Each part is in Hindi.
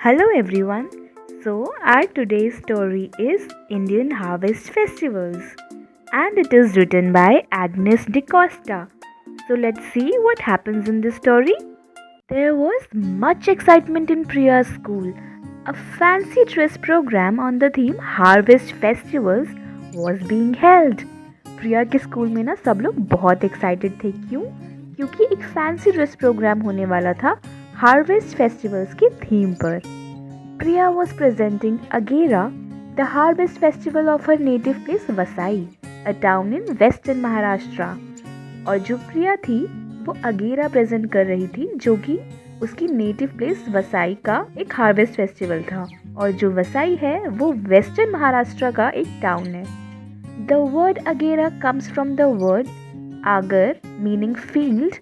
Hello everyone. So, our today's story is Indian Harvest Festivals and it is written by Agnes de Costa. So, let's see what happens in this story. There was much excitement in Priya's school. A fancy dress program on the theme Harvest Festivals was being held. प्रिया के स्कूल में ना सब लोग बहुत एक्साइटेड थे। क्यों? क्योंकि एक फैंसी ड्रेस प्रोग्राम होने वाला था हार्वेस्ट फेस्टिवल्स की थीम पर। Priya was presenting Agera, the harvest festival of her native place Vasai, a town in western Maharashtra. और जो प्रिया थी वो अगेरा प्रेजेंट कर रही थी जो कि उसकी नेटिव प्लेस वसाई का एक हार्वेस्ट फेस्टिवल था और जो वसाई है वो वेस्टर्न महाराष्ट्र का एक टाउन है। द वर्ड अगेरा comes from the word Agar meaning field,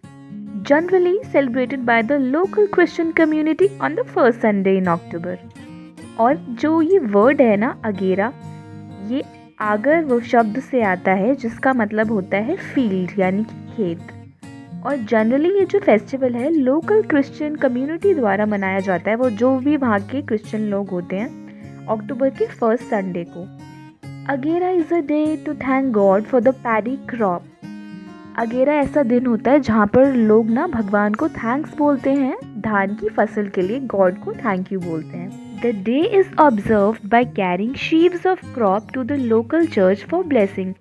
generally celebrated by the local Christian community on the first Sunday in October. और जो ये वर्ड है ना अगेरा, ये आगर वो शब्द से आता है जिसका मतलब होता है फील्ड यानी कि खेत। और जनरली ये जो फेस्टिवल है लोकल क्रिश्चियन कम्युनिटी द्वारा मनाया जाता है, वो जो भी वहाँ के क्रिश्चियन लोग होते हैं, अक्टूबर के फर्स्ट संडे को। Agera is a day to thank God for the paddy crop. Agera ऐसा दिन होता है जहाँ पर लोग ना भगवान को थैंक्स बोलते हैं, धान की फसल के लिए गॉड को थैंक यू बोलते हैं। The day is observed by carrying sheaves of crop to the local church for blessing.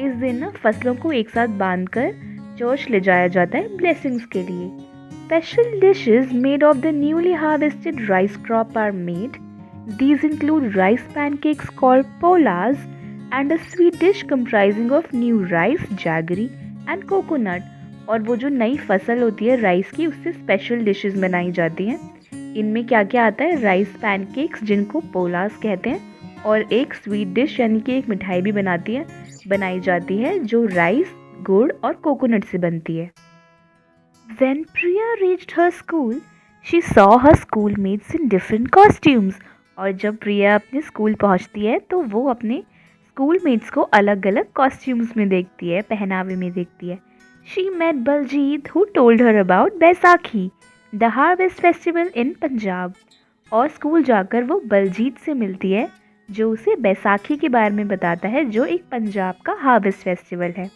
इस दिन ना फसलों को एक साथ बांधकर चर्च ले जाया जाता है ब्लेसिंग्स के लिए। Special dishes made of the newly harvested rice crop are made. These include rice pancakes called polas and a sweet dish comprising of new rice, jaggery and coconut. और वो जो नई फसल होती है राइस की उससे स्पेशल डिशेस बनाई जाती हैं। इनमें क्या क्या आता है? राइस पैनकेक्स जिनको पोलास कहते हैं और एक स्वीट डिश यानी कि एक मिठाई भी बनाई जाती है जो राइस, गुड़ और कोकोनट से बनती है। When Priya reached her school, she saw her schoolmates in different costumes. और जब प्रिया अपने स्कूल पहुंचती है तो वो अपने स्कूलमेट्स को अलग अलग कॉस्ट्यूम्स में देखती है, पहनावे में देखती है। She met Baljeet who told her about Baisakhi, the harvest festival in Punjab. और स्कूल जाकर वो बलजीत से मिलती है जो उसे बैसाखी के बारे में बताता है जो एक पंजाब का हार्वेस्ट फेस्टिवल है।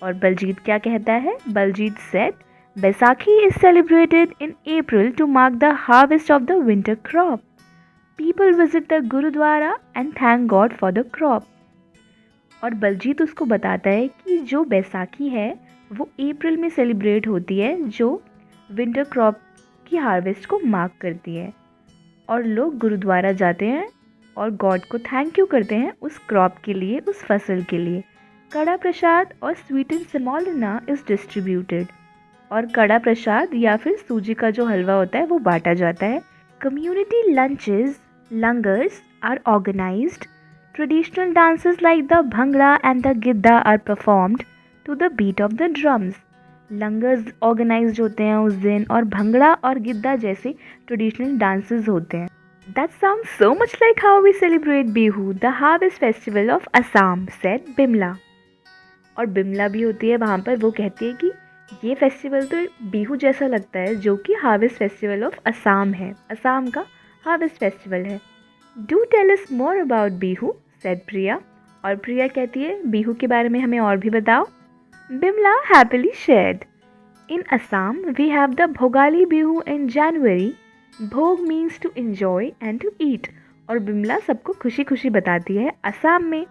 और बलजीत क्या कहता है? Baljeet said Baisakhi is celebrated in April to mark the harvest of the winter crop. People visit the gurdwara and thank God for the crop. और बलजीत उसको बताता है कि जो बैसाखी है वो अप्रैल में सेलिब्रेट होती है जो विंटर क्रॉप की हार्वेस्ट को मार्क करती है। और लोग गुरुद्वारा जाते हैं और गॉड को थैंक यू करते हैं उस क्रॉप के लिए, उस फसल के लिए। कड़ा प्रसाद और sweet and semolina is distributed. और कड़ा प्रसाद या फिर सूजी का जो हलवा होता है वो बांटा जाता है। Community lunches, langars are organised. Traditional dances like the bhangra and the gidda are performed to the beat of the drums. Langars organised होते हैं उस दिन और भंगड़ा और गिद्दा जैसे ट्रेडिशनल डांसेस होते हैं। That sounds so much like how we celebrate Bihu, the harvest festival of Assam, said Bimla. और बिमला भी होती है वहाँ पर, वो कहती है कि ये फेस्टिवल तो बिहू जैसा लगता है जो कि हार्वेस्ट फेस्टिवल ऑफ असम है, असम का हार्वेस्ट फेस्टिवल है। Do tell us more about Bihu, said Priya. और प्रिया कहती है बिहू के बारे में हमें और भी बताओ। Bimla happily shared, in Assam we have the Bhogali Bihu in January. Bhog means to enjoy and to eat. और बिमला सबको खुशी खुशी बताती है असम में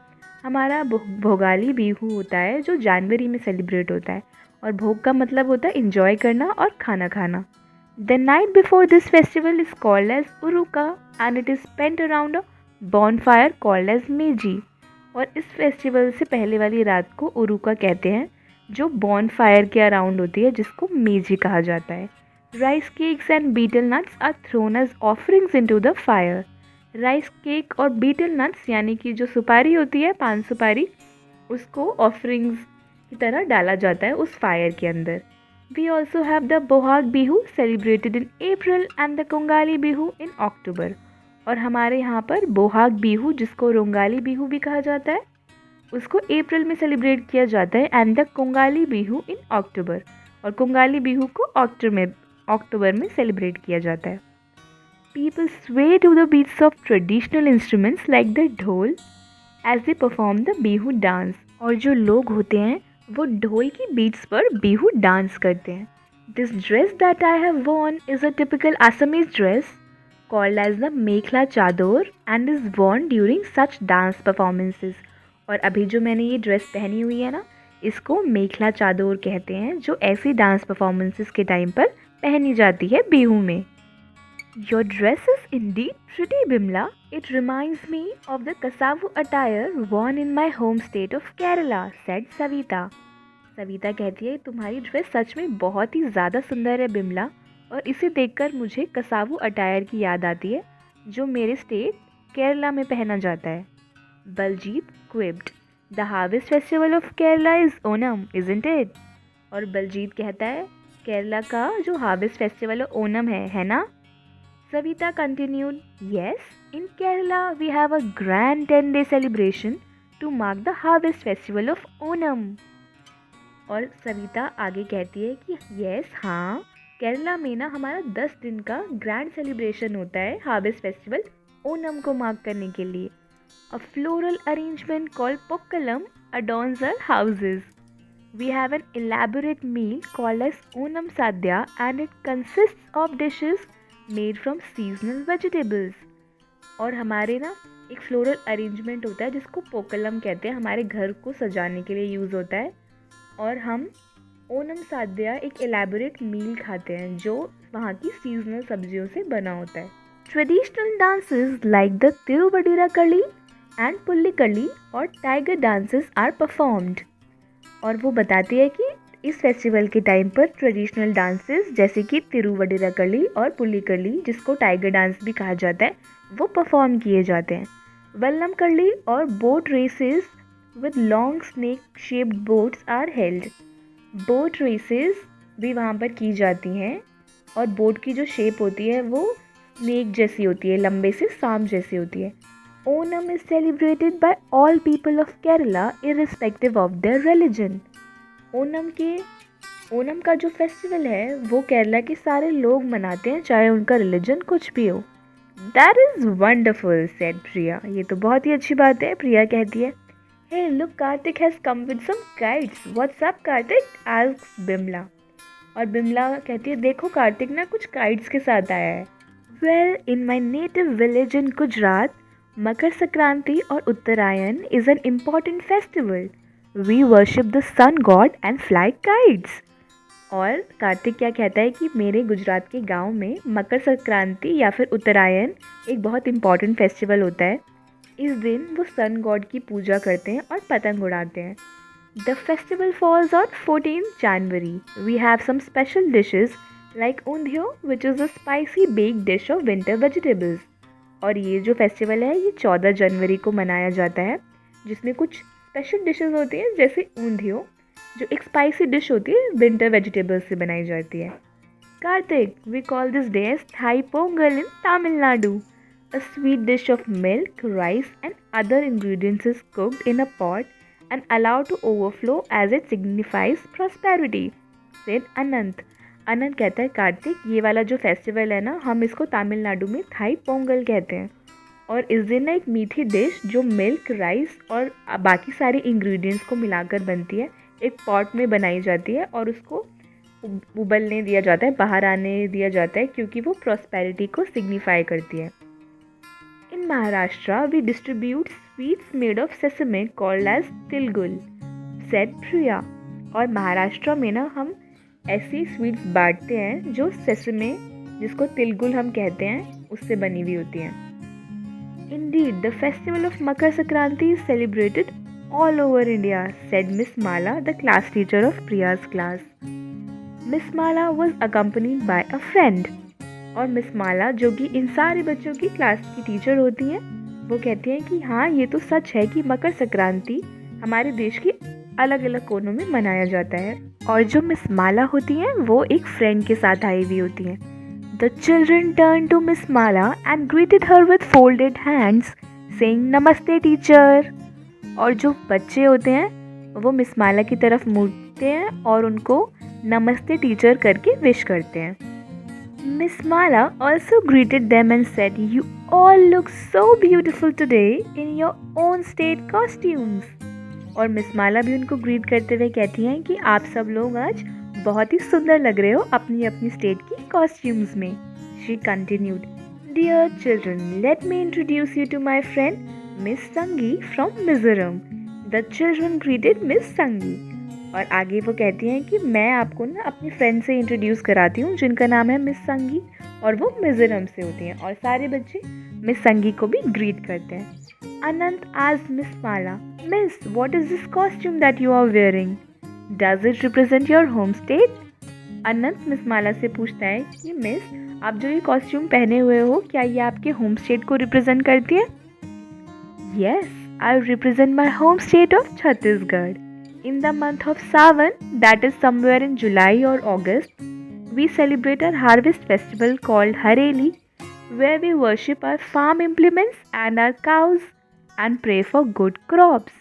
हमारा भोगाली बिहू होता है जो जनवरी में सेलिब्रेट होता है और भोग का मतलब होता है एंजॉय करना और खाना खाना। The night before this festival is called as Uruka and it is spent around a bonfire called as Meji। और इस फेस्टिवल से पहले वाली रात को उरुका कहते हैं जो बॉनफायर के अराउंड होती है जिसको मेजी कहा जाता है। Rice cakes and betel nuts are thrown as offerings into the fire. Rice cake और बीटल नट्स यानी कि जो सुपारी होती है, पान सुपारी, उसको ऑफरिंग्स की तरह डाला जाता है उस फायर के अंदर। We also have the Bohag Bihu celebrated in April and the Kongali Bihu in October। और हमारे यहाँ पर बोहाग बिहू जिसको रोंगाली बिहू भी कहा जाता है उसको अप्रैल में सेलिब्रेट किया जाता है एंड द कोंगाली बिहू इन अक्टूबर। और कोंगाली बिहू को अक्टूबर में सेलिब्रेट किया जाता है। People sway to the beats of traditional instruments like the dhol as they perform the bihu dance. और जो लोग होते हैं वो ढोल की बीट्स पर बिहू डांस करते हैं. This dress that I have worn is a typical Assamese dress called as the mekhla chador and is worn during such dance performances. और अभी जो मैंने ये ड्रेस पहनी हुई है ना, इसको मेखला चादर कहते हैं, जो ऐसी डांस परफॉर्मेंसेस के टाइम पर पहनी जाती है बिहू में. Your dress is indeed pretty, Bimla. It reminds me of the Kasavu attire worn in my home state of Kerala, said Savita. Savita कहती है तुम्हारी ड्रेस सच में बहुत ही ज़्यादा सुंदर है बिमला, और इसे देखकर मुझे कसावू अटायर की याद आती है जो मेरे स्टेट केरला में पहना जाता है. Baljeet quipped, the harvest festival of Kerala is Onam, isn't it? और बलजीत कहता है केरला का जो हार्वेस्ट फेस्टिवल ओनम है ना? Savita continued, yes, in Kerala we have a grand 10-day celebration to mark the harvest festival of Onam. और सविता आगे कहती है कि yes, हाँ, केरला में ना हमारा 10 दिन का ग्रैंड सेलिब्रेशन होता है हार्वेस्ट फेस्टिवल ओनम को मार्क करने के लिए. A floral arrangement called Pokkalam adorns our houses. We have an elaborate meal called as Onam Sadhya and it consists of dishes made from seasonal vegetables. और हमारे ना एक फ्लोरल अरेंजमेंट होता है जिसको पोकलम कहते हैं, हमारे घर को सजाने के लिए यूज़ होता है. और हम ओनम साद्या एक एलैबोरेट मील खाते हैं जो वहाँ की सीजनल सब्जियों से बना होता है. Traditional dances like the Thiruvathirakali and Pulikali और टाइगर डांसेस आर परफॉर्म्ड. और वो बताती है कि इस फेस्टिवल के टाइम पर ट्रेडिशनल डांसेस जैसे कि तिरुवडिराकली और पुल्लिकली, जिसको टाइगर डांस भी कहा जाता है, वो परफॉर्म किए जाते हैं. वल्लम कली और boat races with long snake shaped boats are held. Boat races भी वहाँ पर की जाती हैं और बोट की जो शेप होती है वो स्नेक जैसी होती है, लंबे से सांप जैसी होती है. Onam is celebrated by all people of Kerala irrespective of their religion. Onam का जो फेस्टिवल है वो केरला के सारे लोग मनाते हैं चाहे उनका रिलीजन कुछ भी हो. दैट इज़ वंडरफुल, सेड प्रिया. ये तो बहुत ही अच्छी बात है, प्रिया कहती है. Hey look, Kartik has come with some kites. What's up Kartik? Asks Bimla. और बिमला कहती है देखो कार्तिक ना कुछ काइट्स के साथ आया है. Well, in my native village in Gujarat, Makar Sankranti और Uttarayan is an important festival. We worship the sun god and fly kites. और कार्तिक क्या कहता है कि मेरे गुजरात के गांव में मकर संक्रांति या फिर उत्तरायण एक बहुत इम्पॉर्टेंट फेस्टिवल होता है. इस दिन वो सन गॉड की पूजा करते हैं और पतंग उड़ाते हैं. The festival falls on 14 January. We have some special dishes like undhiyu which is a spicy baked dish of winter vegetables. और ये जो फेस्टिवल है ये 14 जनवरी को मनाया जाता है, जिसमें कुछ स्पेशल डिशेस होती हैं जैसे ऊंधियो, जो एक स्पाइसी डिश होती है विंटर वेजिटेबल्स से बनाई जाती है. Kartik, we call this day as Thai Pongal in Tamil Nadu. A sweet dish of milk, rice and other ingredients is cooked in a pot and allowed to overflow as it signifies prosperity, said Anant. Anant कहता है कार्तिक ये वाला जो फेस्टिवल है ना, हम इसको तमिलनाडु में थाई पोंगल कहते हैं. और इस दिन ना एक मीठी डिश जो मिल्क, राइस और बाकी सारे इंग्रेडिएंट्स को मिलाकर बनती है, एक पॉट में बनाई जाती है और उसको उबलने दिया जाता है, बाहर आने दिया जाता है, क्योंकि वो प्रॉस्पेरिटी को सिग्निफाई करती है. In Maharashtra we distribute sweets made of sesame called as tilgul, said Priya. और महाराष्ट्र में ना हम ऐसी स्वीट्स बांटते हैं जो सेसमे, जिसको तिलगुल हम कहते हैं, उससे बनी हुई होती हैं. Indeed, the festival of Makar Sankranti is celebrated all over India, said Miss Mala, the class teacher of Priya's class. Miss Mala was accompanied by a friend. और मिस माला जो कि इन सारे बच्चों की क्लास की टीचर होती हैं, वो कहती हैं कि हाँ ये तो सच है कि मकर संक्रांति हमारे देश के अलग अलग कोनों में मनाया जाता है. और जो मिस माला होती हैं वो एक फ्रेंड के साथ आई हुई होती हैं. The children turned to Miss Mala and greeted her with folded hands, saying Namaste teacher. और जो बच्चे होते हैं वो मिस माला की तरफ मुड़ते हैं और उनको नमस्ते टीचर करके विश करते हैं. Miss Mala also greeted them and said, "You all look so beautiful today in your own state costumes." और मिस माला भी उनको ग्रीट करते हुए कहती हैं कि आप सब लोग आज बहुत ही सुंदर लग रहे हो अपनी अपनी स्टेट की कॉस्ट्यूम्स में. She continued, "Dear children, let me introduce you to my friend Miss Sangi from Mizoram." The children greeted Miss Sangi. और आगे वो कहती हैं कि मैं आपको ना अपनी फ्रेंड से इंट्रोड्यूस कराती हूँ जिनका नाम है मिस संगी और वो मिजोरम से होती हैं. और सारे बच्चे मिस संगी को भी ग्रीट करते हैं. Anant asked miss Mala, "miss, what is this costume that you are wearing? Does it represent your home state?" Anant miss Mala से पूछता है कि मिस, आप जो ये कॉस्ट्यूम पहने हुए हो क्या ये आपके होम स्टेट को रिप्रेजेंट करती है? "Yes, I represent my home state of Chhattisgarh. In the month of Sawan, that is somewhere in July or August, we celebrate our harvest festival called Hareli, where we worship our farm implements and our cows and pray for good crops."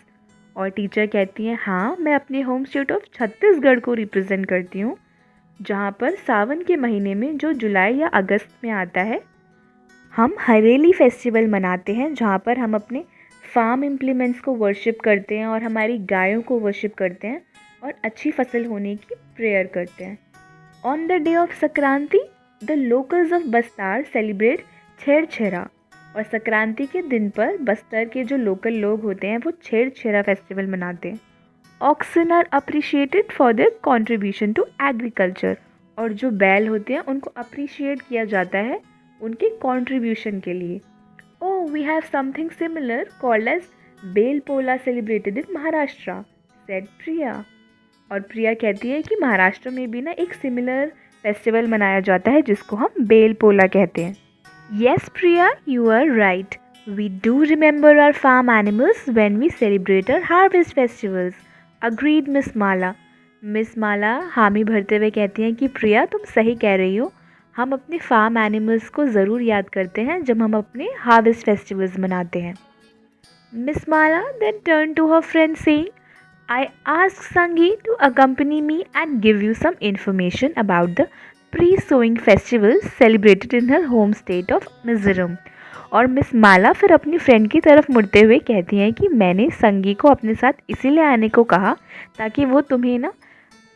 और टीचर कहती हैं, हाँ, मैं अपने होम स्टेट ऑफ छत्तीसगढ़ को रिप्रेजेंट करती हूँ, जहाँ पर सावन के महीने में जो जुलाई या अगस्त में आता है, हम हरेली फेस्टिवल मनाते हैं, जहाँ पर हम अपने फार्म इम्प्लीमेंट्स को वर्शिप करते हैं और हमारी गायों को वर्शिप करते हैं और अच्छी फसल होने की प्रेयर करते हैं. On the day of Sankranti, the locals of Bastar celebrate Chherchhera. और संक्रांति के दिन पर बस्तर के जो लोकल लोग होते हैं वो छेरछेरा फेस्टिवल मनाते हैं. Oxen are appreciated for their contribution to agriculture. और जो बैल होते हैं उनको अप्रिशिएट किया जाता है उनके कॉन्ट्रीब्यूशन के लिए. Oh, we have something similar called as Bel Pola celebrated in Maharashtra, said Priya. और प्रिया कहती है कि महाराष्ट्र में भी ना एक सिमिलर फेस्टिवल मनाया जाता है जिसको हम बेल पोला कहते हैं. Yes, Priya, you are right. We do remember our farm animals when we celebrate our harvest festivals. Agreed, Miss Mala. Miss Mala हामी भरते हुए कहती हैं कि प्रिया, तुम सही कह रही हो, हम अपने फार्म एनिमल्स को ज़रूर याद करते हैं जब हम अपने हार्वेस्ट फेस्टिवल्स मनाते हैं. Miss Mala then turn to her friend saying, "I ask Sangi to accompany me and give you some information about the pre sowing festival celebrated in her home state of Mizoram." और मिस माला फिर अपनी फ्रेंड की तरफ मुड़ते हुए कहती हैं कि मैंने संगी को अपने साथ इसीलिए आने को कहा ताकि वो तुम्हें ना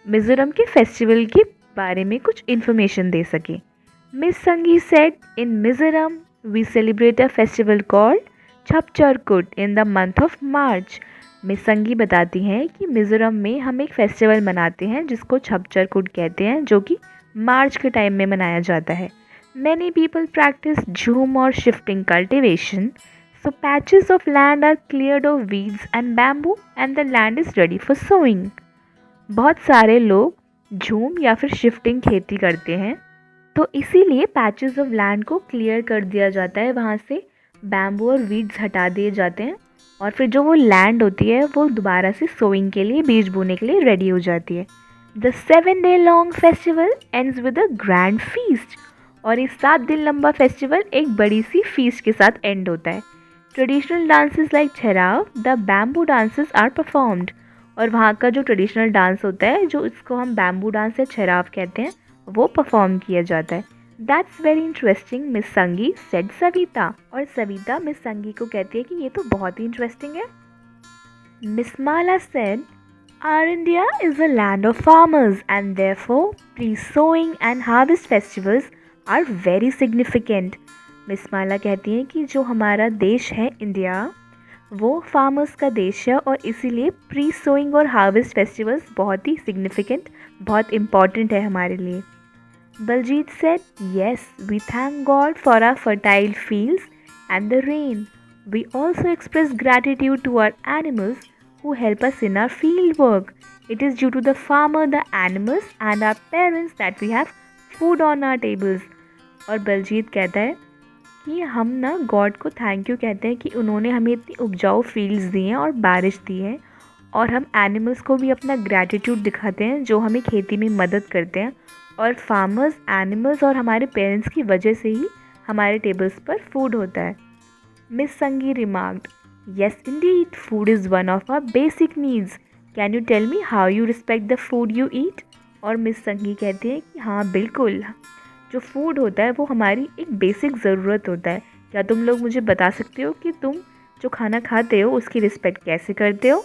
मिजोरम के फेस्टिवल के बारे में कुछ इन्फॉर्मेशन दे सके. Miss Sangi said, "in Mizoram we celebrate a festival called Chapchar Kut in the month of March." Miss Sangi बताती हैं कि मिजोरम में हम एक फेस्टिवल मनाते हैं जिसको छपचरकुट कहते हैं, जो कि मार्च के टाइम में मनाया जाता है. मैनी पीपल प्रैक्टिस झूम और shifting cultivation, so patches of land are cleared of weeds and bamboo and the land is ready for sowing. बहुत सारे लोग झूम या फिर शिफ्टिंग खेती करते हैं, तो इसीलिए पैचेस ऑफ लैंड को क्लियर कर दिया जाता है, वहाँ से बैम्बू और वीड्स हटा दिए जाते हैं और फिर जो वो लैंड होती है वो दोबारा से सोइंग के लिए, बीज बोने के लिए रेडी हो जाती है. The 7-day long festival ends with a grand feast. और इस 7 दिन लंबा फेस्टिवल एक बड़ी सी फीस्ट के साथ एंड होता है. Traditional dances like Cheraw, the bamboo dances are performed. और वहाँ का जो ट्रेडिशनल डांस होता है, जो इसको हम बैम्बू डांस या छेराव कहते हैं, वो परफॉर्म किया जाता है. That's very interesting miss Sangi, said Savita. और सविता मिस संगी को कहती है कि ये तो बहुत ही इंटरेस्टिंग है. Miss Mala said, "Our India is a land of farmers and therefore pre-sowing and harvest festivals are very significant." Miss Mala कहती हैं कि जो हमारा देश है इंडिया, वो फार्मर्स का देश है और इसीलिए प्री सोइंग और हार्वेस्ट फेस्टिवल्स बहुत ही सिग्निफिकेंट, बहुत इम्पॉर्टेंट है हमारे लिए. Baljeet said, "yes, we thank God for our fertile fields and the rain. We also express gratitude to our animals who help us in our field work. It is due to the farmer, the animals and our parents that we have food on our tables." और बलजीत कहता है कि हम ना गॉड को थैंक यू कहते हैं कि उन्होंने हमें इतनी उपजाऊ फील्ड्स दी हैं और बारिश दी है, और हम एनिमल्स को भी अपना ग्रैटिट्यूड दिखाते हैं जो हमें खेती में मदद करते हैं, और फार्मर्स, एनिमल्स और हमारे पेरेंट्स की वजह से ही हमारे टेबल्स पर फूड होता है. मिस संगी remarked, "Yes indeed, food is one of our basic needs. Can you tell me how you respect the food you eat?" और मिस संगी कहती है कि हाँ बिल्कुल, जो फूड होता है वो हमारी एक बेसिक ज़रूरत होता है। क्या तुम लोग मुझे बता सकते हो कि तुम जो खाना खाते हो उसकी रिस्पेक्ट कैसे करते हो?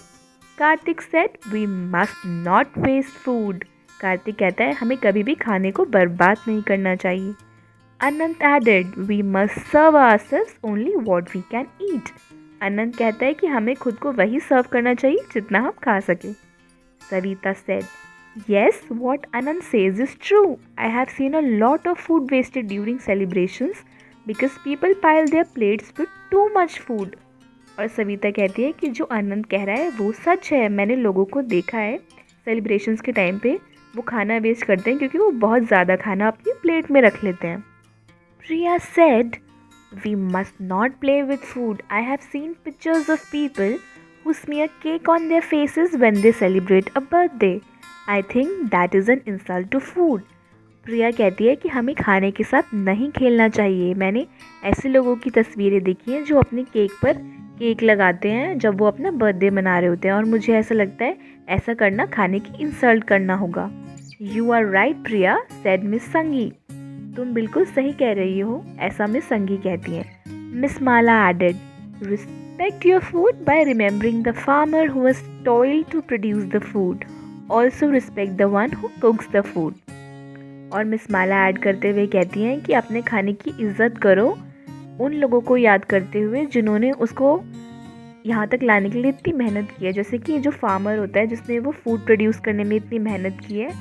Kartik said we must not waste food. Kartik कहता है हमें कभी भी खाने को बर्बाद नहीं करना चाहिए। Anant added we must serve ourselves only what we can eat. Anant कहता है कि हमें खुद को वही सर्व करना चाहिए जितना हम खा सकें। Savita said yes, what Anand says is true. I have seen a lot of food wasted during celebrations because people pile their plates with too much food. और सविता कहती है कि जो आनंद कह रहा है वो सच है। मैंने लोगों को देखा है सेलिब्रेशंस के टाइम पे वो खाना वेस्ट करते हैं क्योंकि वो बहुत ज़्यादा खाना अपनी प्लेट में रख लेते हैं। Priya said we must not play with food. I have seen pictures of people who smear cake on their faces when they celebrate a birthday. I think that is an insult to food. प्रिया कहती है कि हमें खाने के साथ नहीं खेलना चाहिए। मैंने ऐसे लोगों की तस्वीरें देखी हैं जो अपने केक पर केक लगाते हैं जब वो अपना बर्थडे मना रहे होते हैं और मुझे ऐसा लगता है ऐसा करना खाने की इंसल्ट करना होगा। You are right Priya said Miss Sangi. तुम बिल्कुल सही कह रही हो, ऐसा मिस संगी कहती हैं। Miss Mala added respect your food by remembering the farmer who has toiled to produce the food. Also respect the one who cooks the food. और मिस माला ऐड करते हुए कहती हैं कि अपने खाने की इज्जत करो उन लोगों को याद करते हुए जिन्होंने उसको यहाँ तक लाने के लिए इतनी मेहनत की है। जैसे कि जो फार्मर होता है जिसने वो फूड प्रोड्यूस करने में इतनी मेहनत की है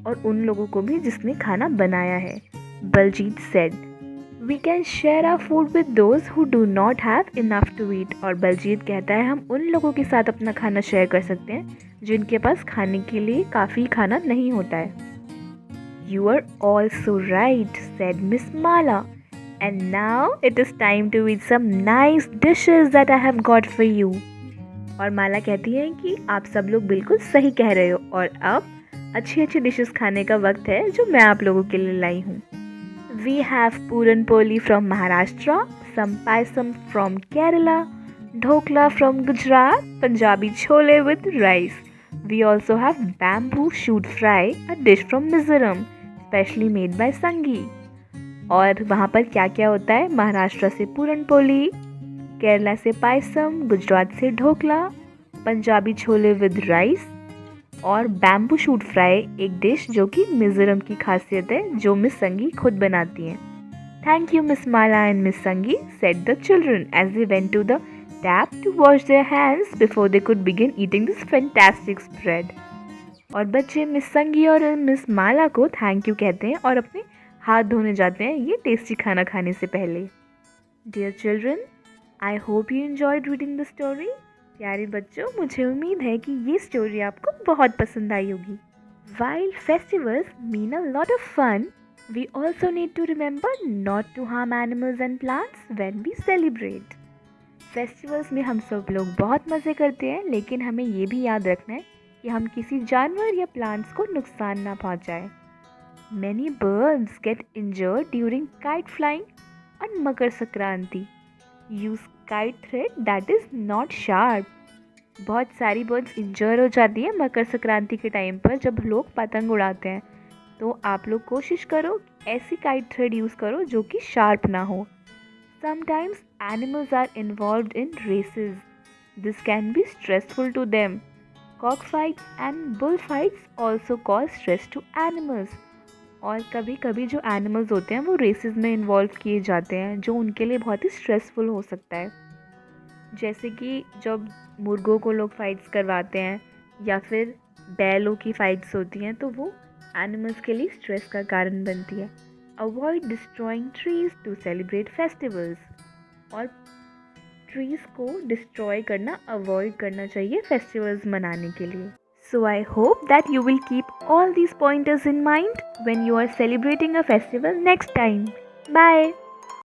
और उन लोगों को भी जिसने खाना बनाया है। Baljeet said We can share our food with those who do not have enough to eat. और बलजीत कहता है हम उन लोगों के साथ अपना खाना शेयर कर सकते हैं जिनके पास खाने के लिए काफ़ी खाना नहीं होता है। You are also right, said Miss Mala. And now it is time to eat some nice dishes that I have got for you. और माला कहती है कि आप सब लोग बिल्कुल सही कह रहे हो और अब अच्छी अच्छी डिशेस खाने का वक्त है जो मैं आप लोगों के लिए लाई हूँ। We have Puran Poli from Maharashtra, some paisam from Kerala, dhokla from Gujarat, Punjabi chole with rice. We also have bamboo shoot fry, a dish from Mizoram, specially made by Sangi. और वहाँ पर क्या क्या होता है? महाराष्ट्र से पूरन पोली, केरला से पायसम, गुजरात से ढोकला, पंजाबी छोले विद राइस और बैम्बू शूट फ्राई एक डिश जो कि मिज़ोरम की खासियत है जो मिस संगी खुद बनाती हैं। Thank you miss Mala and miss Sangi said the children as they went to the tap to wash their hands before they could begin eating this fantastic spread. और बच्चे मिस संगी और मिस माला को थैंक यू कहते हैं और अपने हाथ धोने जाते हैं ये टेस्टी खाना खाने से पहले। Dear children, I hope you enjoyed reading the story. प्यारे बच्चों, मुझे उम्मीद है कि ये स्टोरी आपको बहुत पसंद आई होगी। While festivals mean a lot of fun, we also need to remember not to harm animals and plants when we celebrate. Festivals में हम सब लोग बहुत मज़े करते हैं लेकिन हमें ये भी याद रखना है कि हम किसी जानवर या प्लांट्स को नुकसान ना पहुंचाएं। Many birds get injured during kite flying on Makar Sankranti. Use kite thread that is not sharp. बहुत सारी बर्ड्स इंजर हो जाती है मकर संक्रांति के टाइम पर जब लोग पतंग उड़ाते हैं। तो आप लोग कोशिश करो ऐसी काइट थ्रेड यूज़ करो जो कि शार्प ना हो। Sometimes animals are involved in races. This can be stressful to them. Cockfights and bullfights also cause stress to animals. और कभी कभी जो एनिमल्स होते हैं वो रेसेस में इन्वॉल्व किए जाते हैं जो उनके लिए बहुत ही स्ट्रेसफुल हो सकता है। जैसे कि जब मुर्गों को लोग फाइट्स करवाते हैं या फिर बैलों की फाइट्स होती हैं तो वो एनिमल्स के लिए स्ट्रेस का कारण बनती है। Avoid destroying trees to celebrate festivals. और ट्रीज़ को डिस्ट्रॉय करना अवॉइड करना चाहिए फेस्टिवल्स मनाने के लिए। So I hope that you will keep all these pointers in mind when you are celebrating a festival next time. Bye.